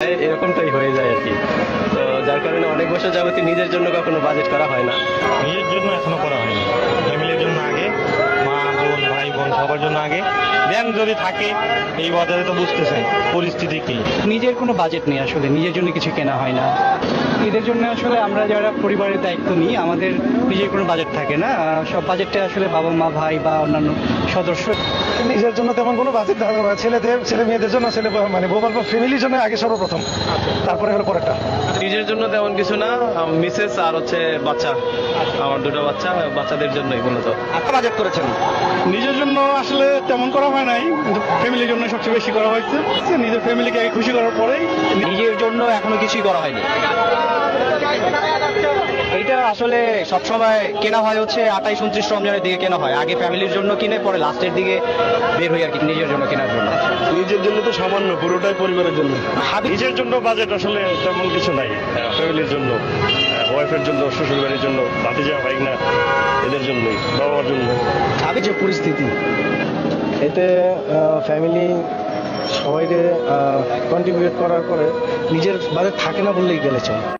যায়, এরকমটাই হয়ে যায় আর কি। তো যার কারণে অনেক বছর যাবতীয় নিজের জন্য কখনো বাজেট করা হয় না। নিজের জন্য এখনো করা হয়নি, ফ্যামিলির জন্য আগে, মা বোন ভাই বোন সবার জন্য আগে, দেন যদি থাকে। এই বাজারে তো বুঝতেছেন পরিস্থিতি কি। নিজের কোনো বাজেট নেই, আসলে নিজের জন্য কিছু কেনা হয় না। ঈদের জন্য আসলে আমরা যারা পরিবারের দায়িত্ব নিই, আমাদের নিজের কোনো বাজেট থাকে না। সব বাজেটটা আসলে বাবা মা ভাই বা অন্যান্য সদস্য। নিজের জন্য তেমন কোনো বাজেট দেখা যায়, ছেলে মেয়েদের জন্য, মানে ফ্যামিলির জন্য আগে সর্বপ্রথম, তারপরে হলো পরেরটা। নিজের জন্য তেমন কিছু না, মিসেস আর হচ্ছে বাচ্চা, আমার দুটো বাচ্চা, বাচ্চাদের জন্যই মূলত। আপনি বাজেট করেছেন? নিজের জন্য আসলে তেমন করা হয় নাই, কিন্তু ফ্যামিলির জন্য সবচেয়ে বেশি করা হয়েছে। নিজের ফ্যামিলিকে আগে খুশি করার পরেই। নিজের জন্য এখনো কিছুই করা হয়নি। এটা আসলে সবসময় কেনা হয় হচ্ছে 28-29 রমজানের দিকে কেনা হয়। আগে ফ্যামিলির জন্য কিনে, পরে লাস্টের দিকে বের হই আর কি নিজের জন্য কেনার জন্য। নিজের জন্য তো সামান্য, পুরোটাই পরিবারের জন্য। নিজের জন্য বাজেট আসলে তেমন কিছু নাই, ফ্যামিলির জন্য, ওয়াইফের জন্য, শ্বশুর বাড়ির জন্য, ভাতিজা ভাইগনা, এদের জন্যই, বাবার জন্য। আগে যে পরিস্থিতি, এতে ফ্যামিলি সবাইকে কন্ট্রিবিউট করার পরে নিজের বাজেট থাকে না বললেই গেলে চলে।